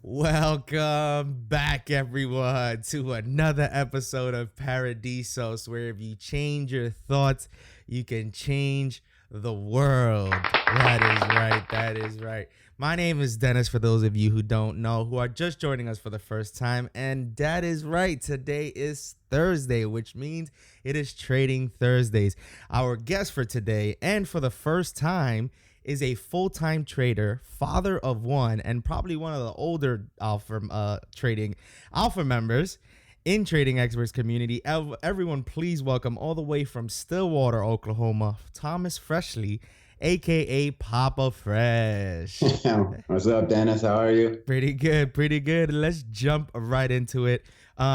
Welcome back, everyone, to another episode of ParaDeisos, where if you change your thoughts, you can change the world. That is right. That is right. My name is Dennis, for those of you who don't know, who are just joining us for the first time. And that is right. Today is Thursday, which means it is Trading Thursdays. Our guest for today, and for the first time, is a full-time trader, father of one, and probably one of the older trading alpha members in Trading Experts community. Everyone, please welcome all the way from Stillwater, Oklahoma, Thomas Freshley, aka Papa Fresh. What's up, Dennis? How are you? Pretty good, pretty good. Let's jump right into it.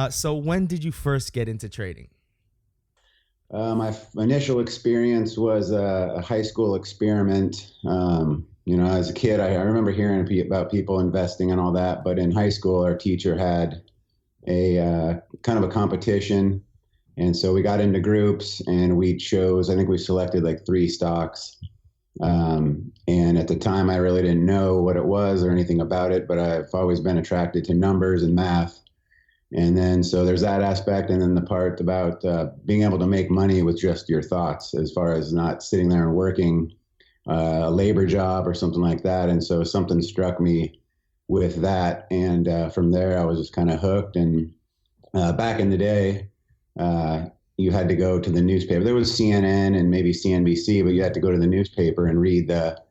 So when did you first get into trading? My initial experience was a high school experiment. As a kid, I remember hearing about people investing and all that. But in high school, our teacher had a kind of a competition. And so we got into groups and I think we selected like 3 stocks. And at the time, I really didn't know what it was or anything about it, but I've always been attracted to numbers and math. And then, so there's that aspect. And then the part about being able to make money with just your thoughts, as far as not sitting there and working a labor job or something like that. And so something struck me with that. And from there, I was just kind of hooked. And back in the day, you had to go to the newspaper. There was CNN and maybe CNBC, but you had to go to the newspaper and read the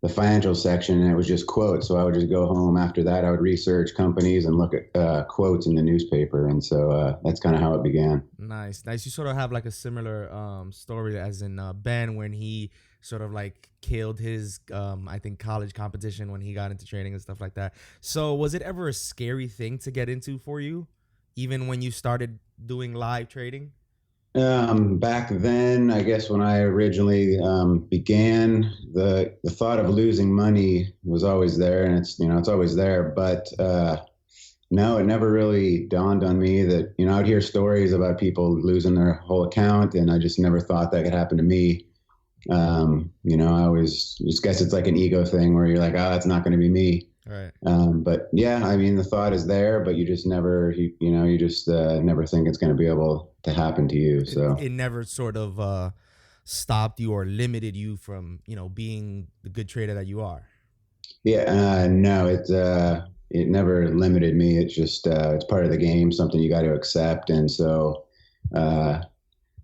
financial section, and it was just quotes. So I would just go home after that. I would research companies and look at quotes in the newspaper. And so that's kind of how it began. Nice. You sort of have like a similar story as in Ben, when he sort of like killed his, I think, college competition when he got into trading and stuff like that. So was it ever a scary thing to get into for you, even when you started doing live trading? Back then, I guess when I originally began, the thought of losing money was always there, and it's always there. But no, it never really dawned on me that I'd hear stories about people losing their whole account, and I just never thought that could happen to me. I always just guess it's like an ego thing where you're like, oh, that's not going to be me. Right. But yeah, I mean, the thought is there, but you just never, you just never think it's going to be able to happen to you. So it never sort of stopped you or limited you from, being the good trader that you are. Yeah, no, it never limited me. It's just, it's part of the game, something you got to accept. And so,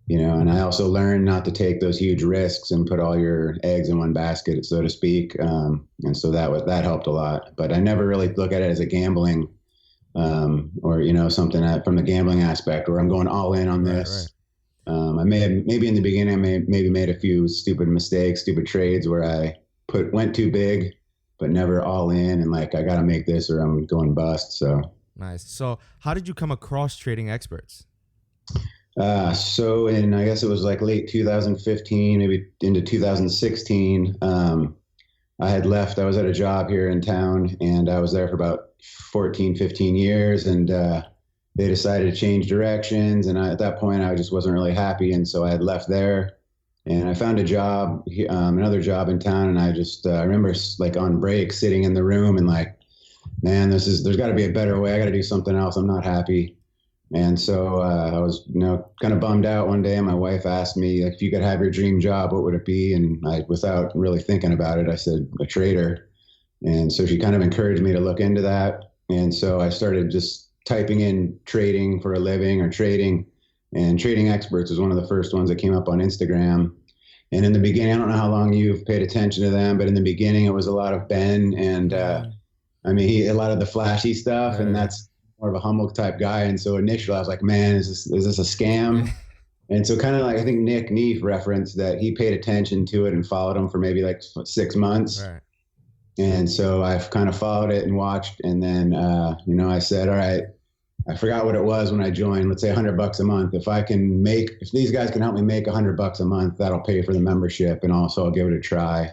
and I also learned not to take those huge risks and put all your eggs in one basket, so to speak. And so that helped a lot. But I never really look at it as a gambling, or something from the gambling aspect, where I'm going all in on this. Right. I maybe in the beginning, maybe made a few stupid mistakes, stupid trades where I went too big, but never all in. And like, I got to make this or I'm going bust. So nice. So how did you come across Trading Experts? So I guess it was like late 2015, maybe into 2016. I had left. I was at a job here in town, and I was there for about 14, 15 years. And they decided to change directions. And at that point, I just wasn't really happy. And so I had left there, and I found a job, another job in town. And I remember like on break sitting in the room and like, man, there's got to be a better way. I got to do something else. I'm not happy. And so I was, kind of bummed out one day. And my wife asked me, like, if you could have your dream job, what would it be? And without really thinking about it, I said, a trader. And so she kind of encouraged me to look into that. And so I started just typing in trading for a living or trading. And Trading Experts was one of the first ones that came up on Instagram. And in the beginning, I don't know how long you've paid attention to them, but in the beginning, it was a lot of Ben and, a lot of the flashy stuff. Right. And that's more of a humble type guy. And so initially I was like, man, is this a scam? And so kind of like, I think Nick Neef referenced that he paid attention to it and followed him for maybe like 6 months. Right. And so I've kind of followed it and watched. And then, I said, all right, I forgot what it was when I joined, let's say $100 a month. If these guys can help me make $100 a month, that'll pay for the membership. And also I'll give it a try.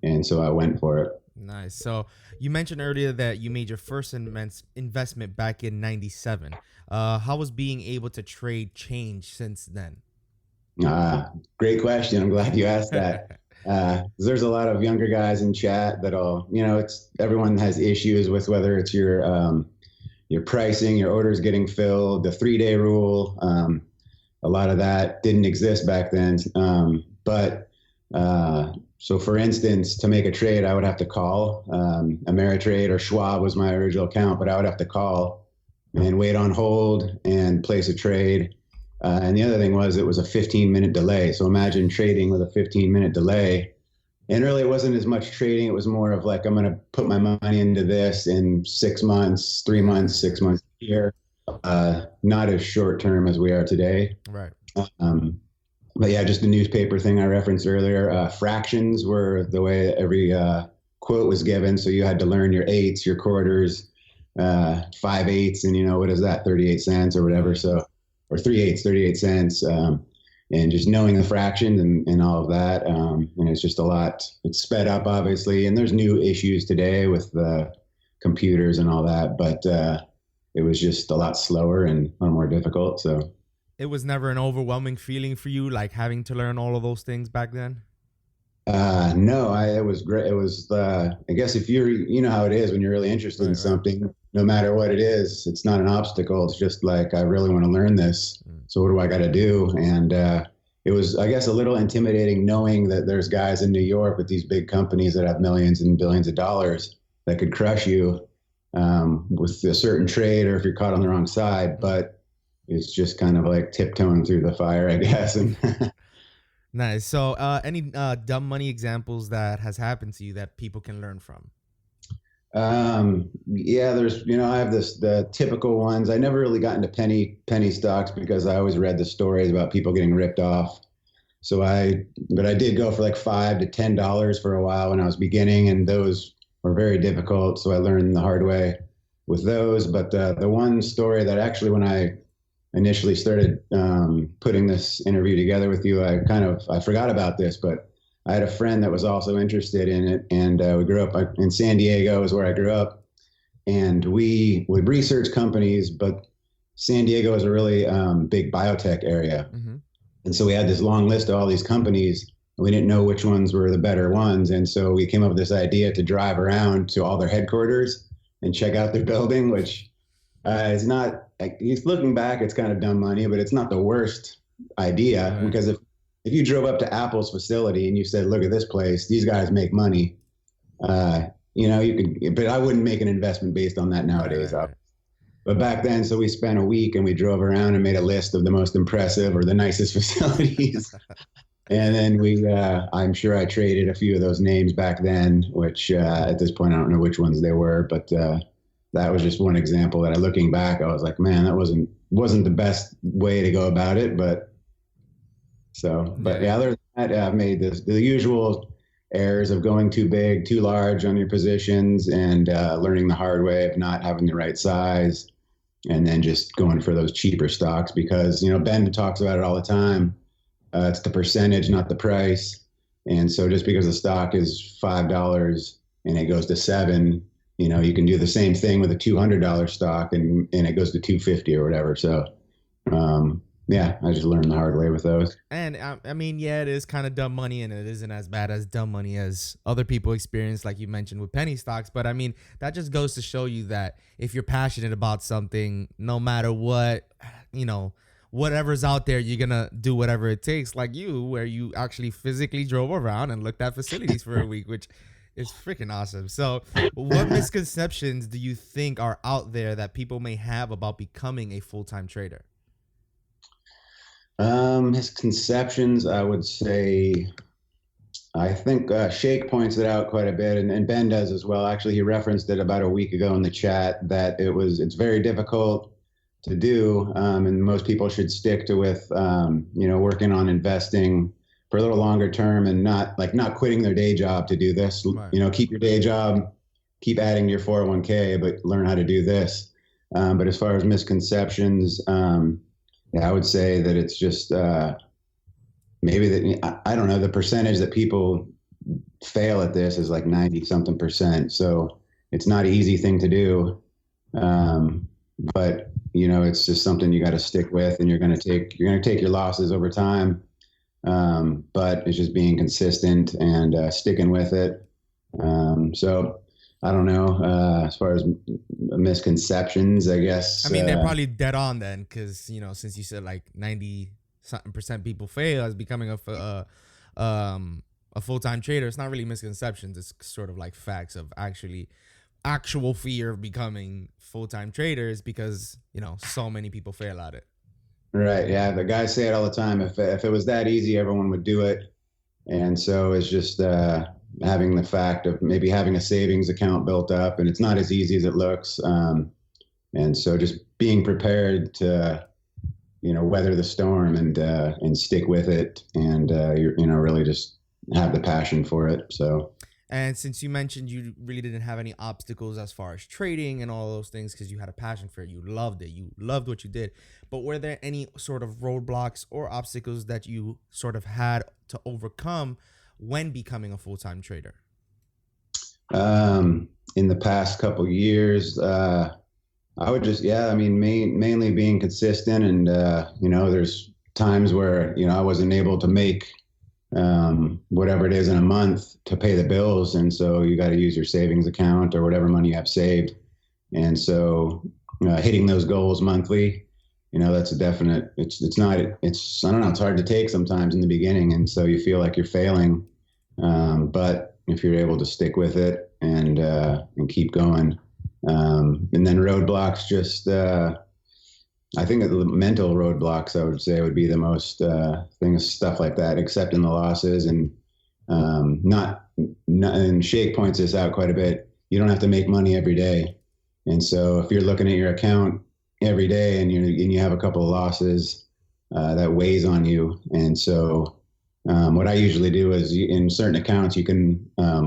And so I went for it. Nice. So you mentioned earlier that you made your first investment back in 97. How was being able to trade changed since then? Great question. I'm glad you asked that. There's a lot of younger guys in chat that'll, it's everyone has issues with whether it's your pricing, your orders getting filled, the 3-day rule. A lot of that didn't exist back then. But so for instance, to make a trade, I would have to call Ameritrade, or Schwab was my original account, but I would have to call and wait on hold and place a trade. And the other thing was, it was a 15-minute delay. So imagine trading with a 15-minute delay. And really, it wasn't as much trading. It was more of like, I'm going to put my money into this in 6 months, 3 months, 6 months, a year. Not as short term as we are today. Right. But yeah, just the newspaper thing I referenced earlier. Fractions were the way every quote was given. So you had to learn your eighths, your quarters, 5/8, and what is that, 38 cents or whatever. So, or 3/8, 38 cents. And just knowing the fractions and all of that. And it's just a lot. It's sped up, obviously. And there's new issues today with the computers and all that. But it was just a lot slower and a lot more difficult. So it was never an overwhelming feeling for you, like having to learn all of those things back then? No, it was great. It was, I guess if you know how it is when you're really interested in something, no matter what it is, it's not an obstacle. It's just like, I really want to learn this. So what do I got to do? And it was, I guess, a little intimidating knowing that there's guys in New York with these big companies that have millions and billions of dollars that could crush you with a certain trade, or if you're caught on the wrong side. But it's just kind of like tiptoeing through the fire, I guess. And nice. So any dumb money examples that has happened to you that people can learn from? Yeah, there's, I have the typical ones. I never really got into penny stocks because I always read the stories about people getting ripped off. But I did go for like $5 to $10 for a while when I was beginning, and those were very difficult. So I learned the hard way with those. But the one story that actually, when I initially started putting this interview together with you, I forgot about this, but I had a friend that was also interested in it, and we grew up in San Diego is where I grew up, and we would research companies, but San Diego is a really big biotech area. Mm-hmm. And so we had this long list of all these companies, and we didn't know which ones were the better ones. And so we came up with this idea to drive around to all their headquarters and check out their building, which is not, looking back, it's kind of dumb money, but it's not the worst idea. Right. Because if you drove up to Apple's facility and you said, look at this place, these guys make money, you could, but I wouldn't make an investment based on that nowadays. Right. But back then, so we spent a week and we drove around and made a list of the most impressive or the nicest facilities. And then I'm sure I traded a few of those names back then, which at this point, I don't know which ones they were, but that was just one example that looking back, I was like, man, that wasn't the best way to go about it. But yeah, other than that, I've made the usual errors of going too big, too large on your positions, and learning the hard way of not having the right size, and then just going for those cheaper stocks because, Ben talks about it all the time. It's the percentage, not the price. And so just because the stock is $5 and it goes to $7, you can do the same thing with a $200 stock and it goes to $250 or whatever. So, yeah, I just learned the hard way with those. And I mean, yeah, it is kind of dumb money, and it isn't as bad as dumb money as other people experience, like you mentioned with penny stocks. But I mean, that just goes to show you that if you're passionate about something, no matter what, whatever's out there, you're going to do whatever it takes, like you, where you actually physically drove around and looked at facilities for a week, which is freaking awesome. So what misconceptions do you think are out there that people may have about becoming a full-time trader? Misconceptions, I would say, I think Shake points it out quite a bit, and Ben does as well. Actually, he referenced it about a week ago in the chat that it's very difficult to do, and most people should stick to working on investing for a little longer term and not quitting their day job to do this. Right. Keep your day job, keep adding your 401k, but learn how to do this. But as far as misconceptions, I would say that it's just maybe that, I don't know, the percentage that people fail at this is like 90-something%. So it's not an easy thing to do. But it's just something you got to stick with, and you're going to take your losses over time. But it's just being consistent and sticking with it. So I don't know. As far as misconceptions, I guess. I mean, they're probably dead on then, because since you said like 90 something percent people fail as becoming a full time trader, it's not really misconceptions. It's sort of like facts of actual fear of becoming full time traders because so many people fail at it. Right. Yeah. The guys say it all the time. If it was that easy, everyone would do it. And so it's just having the fact of maybe having a savings account built up, and it's not as easy as it looks. And so just being prepared to, weather the storm and stick with it, and really just have the passion for it. So. And since you mentioned you really didn't have any obstacles as far as trading and all those things because you had a passion for it, you loved it, you loved what you did. But were there any sort of roadblocks or obstacles that you sort of had to overcome when becoming a full-time trader? In the past couple years, I would just, mainly being consistent, and there's times where I wasn't able to make whatever it is in a month to pay the bills, and so you got to use your savings account or whatever money you have saved, and so hitting those goals monthly, that's a definite. It's not. It's I don't know. It's hard to take sometimes in the beginning, and so you feel like you're failing, but if you're able to stick with it and keep going. And then roadblocks, just I think the mental roadblocks, I would say, would be the most stuff like that, accepting the losses and and Shake points this out quite a bit. You don't have to make money every day. And so if you're looking at your account every day and you have a couple of losses, that weighs on you. And so what I usually do is in certain accounts, you can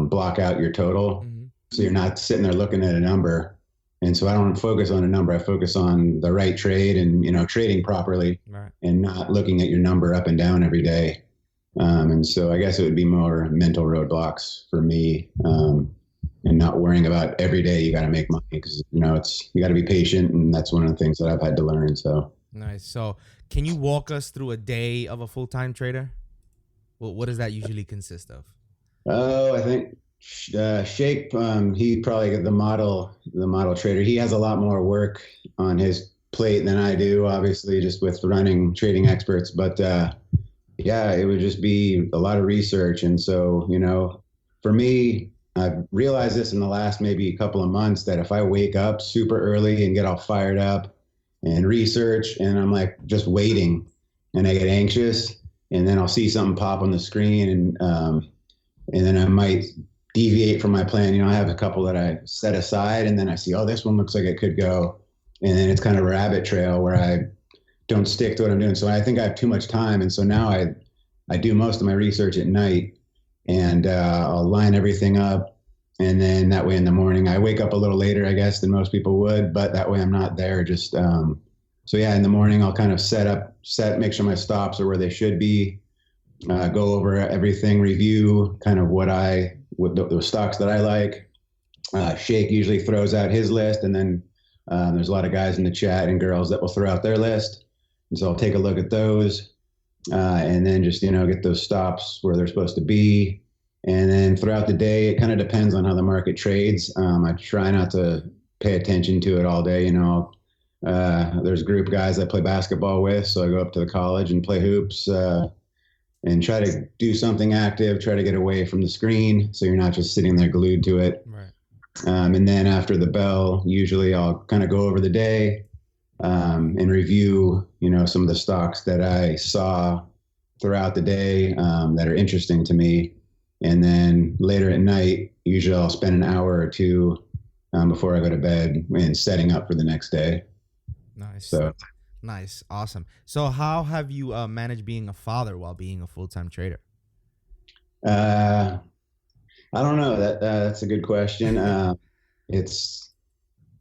block out your total. Mm-hmm. So you're not sitting there looking at a number. And so I don't focus on a number. I focus on the right trade and, trading properly, right, and not looking at your number up and down every day. And so I guess it would be more mental roadblocks for me, and not worrying about every day you got to make money, because, you got to be patient. And that's one of the things that I've had to learn. So nice. So can you walk us through a day of a full-time trader? Well, what does that usually consist of? Oh, I think Shake, he probably the model trader. He has a lot more work on his plate than I do, obviously, just with running trading experts. But it would just be a lot of research. And so, for me, I've realized this in the last maybe couple of months, that if I wake up super early and get all fired up and research, and I'm like just waiting, and I get anxious, and then I'll see something pop on the screen, and then I might deviate from my plan. I have a couple that I set aside, and then I see, oh, this one looks like it could go. And then it's kind of a rabbit trail where I don't stick to what I'm doing. So I think I have too much time. And so now I do most of my research at night, and I'll line everything up. And then that way in the morning, I wake up a little later, I guess, than most people would, but that way I'm not there. Just, in the morning I'll kind of make sure my stops are where they should be, go over everything, review kind of what the stocks that I like. Shake usually throws out his list, and then there's a lot of guys in the chat and girls that will throw out their list. And so I'll take a look at those, and then just, get those stops where they're supposed to be. And then throughout the day, it kind of depends on how the market trades. I try not to pay attention to it all day. There's group guys I play basketball with, so I go up to the college and play hoops, and try to do something active, try to get away from the screen, so you're not just sitting there glued to it. Right. And then after the bell, usually I'll kind of go over the day, and review, some of the stocks that I saw throughout the day, that are interesting to me. And then later at night, usually I'll spend an hour or two before I go to bed and setting up for the next day. Nice. So. Nice. Awesome. So how have you managed being a father while being a full-time trader? I don't know. That's a good question. It's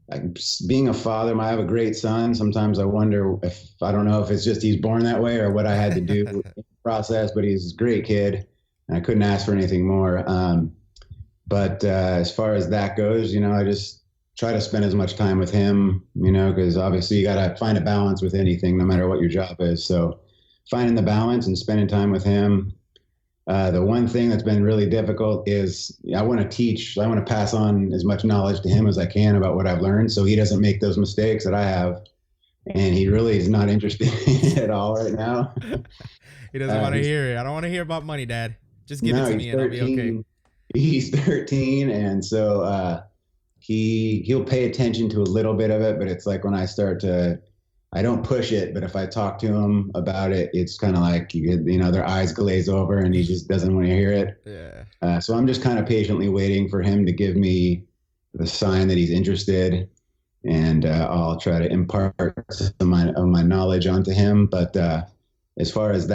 like being a father. I have a great son. Sometimes I wonder I don't know if it's just he's born that way or what I had to do in the process, but he's a great kid, and I couldn't ask for anything more. But as far as that goes, I just try to spend as much time with him, because obviously you got to find a balance with anything, no matter what your job is. So finding the balance and spending time with him. The one thing that's been really difficult is I want to teach, I want to pass on as much knowledge to him as I can about what I've learned so he doesn't make those mistakes that I have. And he really is not interested in it at all right now. He doesn't want to hear it. I don't want to hear about money, Dad. Just give it to me and I'll be okay. He's 13. And so he'll pay attention to a little bit of it, but it's like when I don't push it, but if I talk to him about it, it's kind of like, their eyes glaze over and he just doesn't want to hear it. Yeah. So I'm just kind of patiently waiting for him to give me the sign that he's interested, and I'll try to impart some of my knowledge onto him. But as far as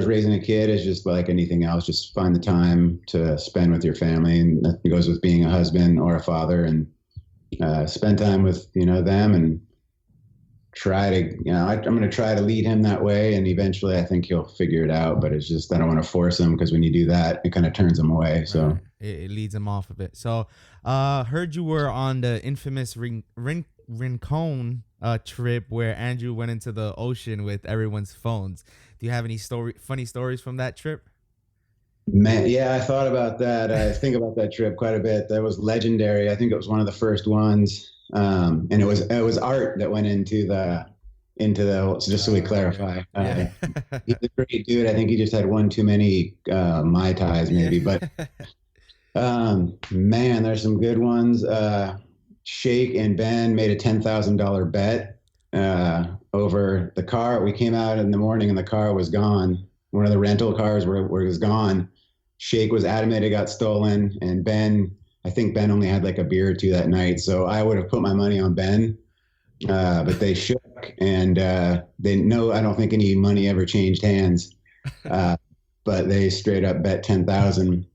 raising a kid, it's just like anything else, just find the time to spend with your family, and that goes with being a husband or a father, and spend time with, them, and try to, I'm going to try to lead him that way. And eventually I think he'll figure it out, but it's just, I don't want to force him, because when you do that, it kind of turns him away. So right. It leads him off a bit. So, heard you were on the infamous Rincon trip where Andrew went into the ocean with everyone's phones. Do you have any funny stories from that trip? Man, yeah, I thought about that. I think about that trip quite a bit. That was legendary. I think it was one of the first ones. And it was Art that went into the, just so we clarify. Yeah. He's a great dude. I think he just had one too many Mai Tais maybe, but man, there's some good ones. Shake and Ben made a $10,000 bet over the car. We came out in the morning and the car was gone. One of the rental cars was gone. Shake was adamant it got stolen, and I think Ben only had like a beer or two that night, so I would have put my money on Ben, but they shook, and I don't think any money ever changed hands, but they straight up bet 10,000.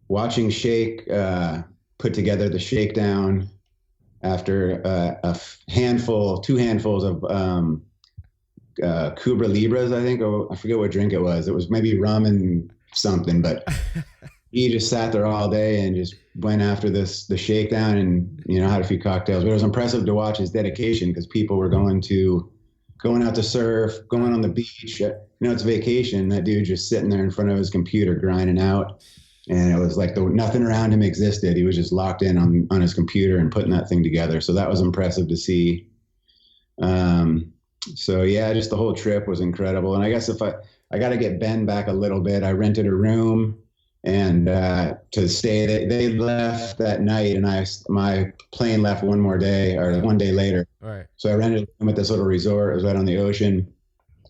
Watching Shake put together the shakedown after two handfuls of Cubra Libras, I think, or I forget what drink it was. It was maybe rum and something, but he just sat there all day and just went after the shakedown, and had a few cocktails. But it was impressive to watch his dedication, because people were going out to surf, going on the beach. It's vacation. That dude just sitting there in front of his computer grinding out, and it was like nothing around him existed. He was just locked in on his computer and putting that thing together. So that was impressive to see. So yeah, just the whole trip was incredible. And I guess if I got to get Ben back a little bit, I rented a room and to stay. They left that night, and my plane left one day later. Right. So I rented a room at this little resort. It was right on the ocean,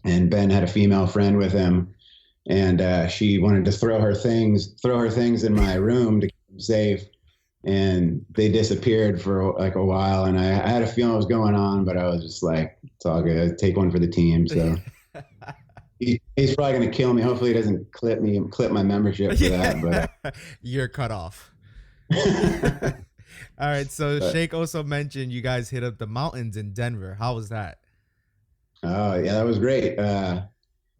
and Ben had a female friend with him, and she wanted to throw her things in my room to keep them safe. And they disappeared for like a while, and I had a feeling what was going on, but I was just like, it's all good. Take one for the team. So he's probably going to kill me. Hopefully he doesn't clip my membership for that, but you're cut off. All right. So Shake also mentioned you guys hit up the mountains in Denver. How was that? Oh yeah, that was great.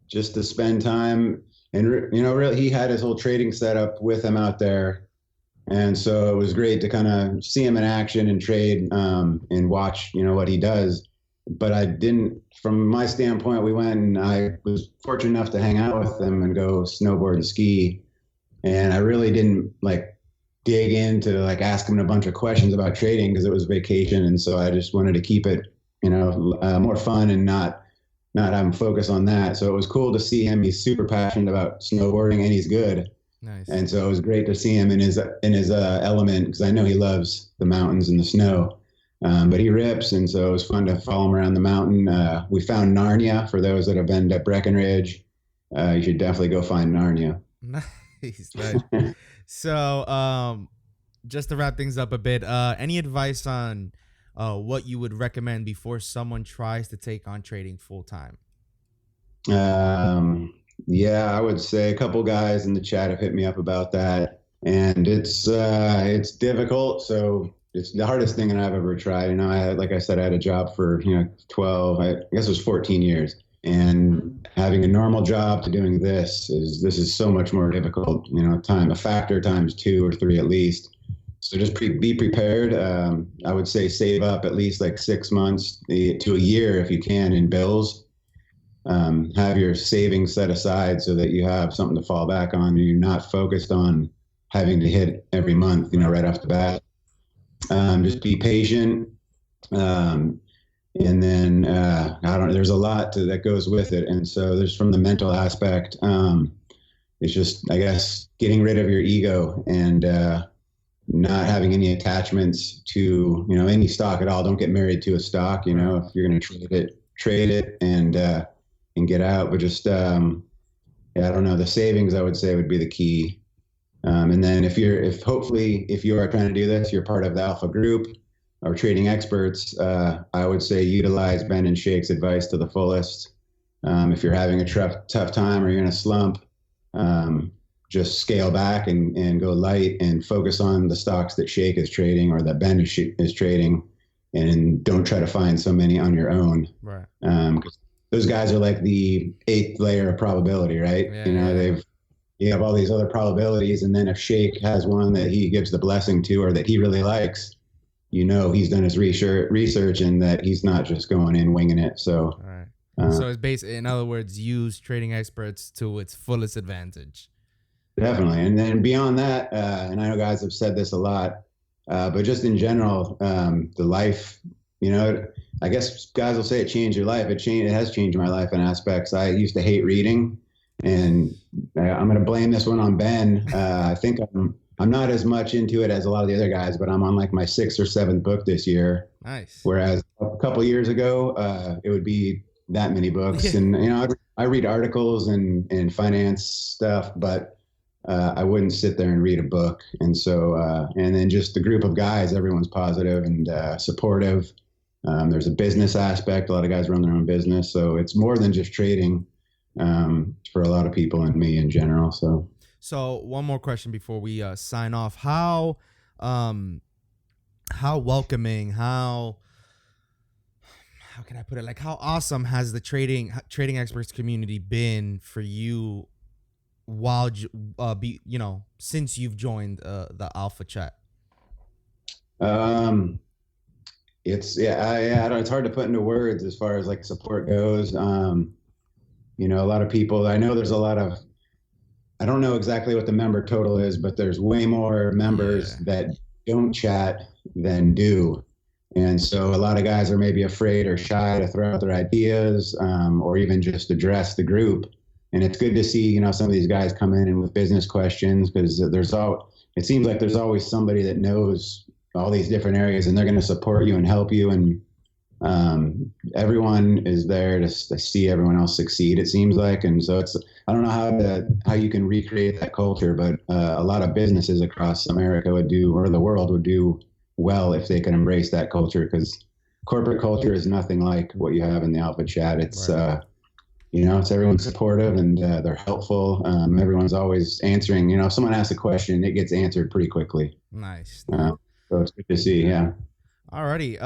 Just to spend time, and really, he had his whole trading setup with him out there. And so it was great to kind of see him in action and trade, and watch, what he does. But from my standpoint, we went, and I was fortunate enough to hang out with him and go snowboard and ski. And I really didn't dig into ask him a bunch of questions about trading, because it was vacation. And so I just wanted to keep it, more fun and not have him focus on that. So it was cool to see him. He's super passionate about snowboarding, and he's good. Nice. And so it was great to see him in his element, because I know he loves the mountains and the snow, but he rips. And so it was fun to follow him around the mountain. We found Narnia. For those that have been to Breckenridge, you should definitely go find Narnia. Nice. So just to wrap things up a bit, any advice on what you would recommend before someone tries to take on trading full time? Yeah, I would say a couple guys in the chat have hit me up about that, and it's difficult. So it's the hardest thing that I've ever tried. Like I said, I had a job for 12, I guess it was 14 years, and having a normal job to doing this is so much more difficult. A factor times 2 or 3 at least. So just be prepared. I would say save up at least 6 months to a year if you can in bills. have your savings set aside so that you have something to fall back on. And you're not focused on having to hit every month, right off the bat. Just be patient. And then I don't know, there's a lot that goes with it. And so there's from the mental aspect, it's just, I guess, getting rid of your ego and not having any attachments to, any stock at all. Don't get married to a stock, if you're going to trade it and get out. But just, I don't know, the savings, I would say, would be the key. And then if you are trying to do this, you're part of the alpha group or trading experts, I would say utilize Ben and Shake's advice to the fullest. If you're having a tough time or you're in a slump, just scale back and go light and focus on the stocks that Shake is trading or that Ben is trading, and don't try to find so many on your own. Right. 'Cause those guys are like the 8th layer of probability, right? Yeah, you have all these other probabilities, and then if Shake has one that he gives the blessing to or that he really likes, he's done his research and that he's not just going in winging it. So, all right. So it's basically, in other words, use trading experts to its fullest advantage. Definitely. And then beyond that, and I know guys have said this a lot, but just in general, the life, I guess guys will say it changed your life. It has changed my life in aspects. I used to hate reading, and I'm going to blame this one on Ben. I think I'm not as much into it as a lot of the other guys, but I'm on like my 6th or 7th book this year. Nice. Whereas a couple of years ago, it would be that many books. And, I read articles and finance stuff, but I wouldn't sit there and read a book. And so, and then just the group of guys, everyone's positive and supportive. There's a business aspect. A lot of guys run their own business. So it's more than just trading for a lot of people and me in general. So one more question before we sign off. How welcoming, how can I put it? Like, how awesome has the trading experts community been for you while since you've joined the Alpha Chat? It's it's hard to put into words as far as like support goes. A lot of people, I know there's a lot of, I don't know exactly what the member total is, but there's way more members that don't chat than do. And so a lot of guys are maybe afraid or shy to throw out their ideas or even just address the group. And it's good to see, some of these guys come in and with business questions, because it seems like there's always somebody that knows all these different areas and they're going to support you and help you. And everyone is there to see everyone else succeed, it seems like. And so I don't know how you can recreate that culture, but a lot of businesses across America or the world would do well if they could embrace that culture, because corporate culture is nothing like what you have in the Alpha Chat. It's, right. It's everyone's supportive and they're helpful. Everyone's always answering, if someone asks a question, it gets answered pretty quickly. Nice. So it's good to see. Yeah. Alrighty.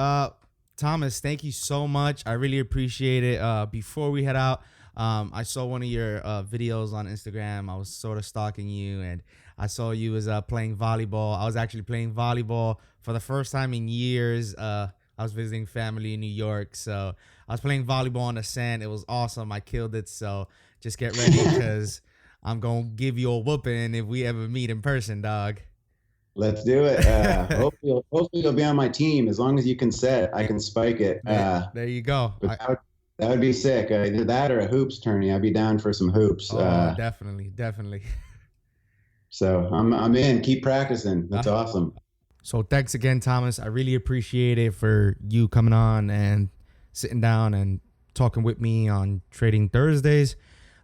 Thomas, thank you so much. I really appreciate it. Before we head out, I saw one of your videos on Instagram. I was sort of stalking you, and I saw you was playing volleyball. I was actually playing volleyball for the first time in years. I was visiting family in New York, so I was playing volleyball on the sand. It was awesome. I killed it. So just get ready, because I'm gonna give you a whooping if we ever meet in person, dog. Let's do it. Hopefully you'll be on my team. As long as you can set, I can spike it. There you go. That would be sick. Either that or a hoops tourney. I'd be down for some hoops. Definitely. So I'm in. Keep practicing. That's awesome. So thanks again, Thomas. I really appreciate it for you coming on and sitting down and talking with me on Trading Thursdays.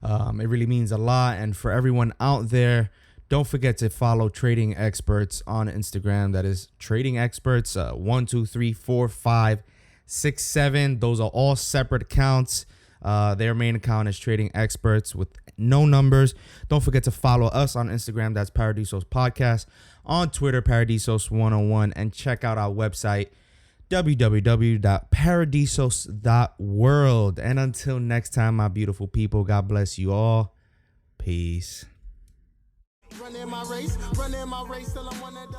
It really means a lot. And for everyone out there, don't forget to follow Trading Experts on Instagram. That is Trading Experts 1, 2, 3, 4, 5, 6, 7. Those are all separate accounts. Their main account is Trading Experts with no numbers. Don't forget to follow us on Instagram. That's ParaDeisos Podcast. On Twitter, ParaDeisos101. And check out our website, www.paradeisos.world. And until next time, my beautiful people, God bless you all. Peace. Running my race till I'm one of the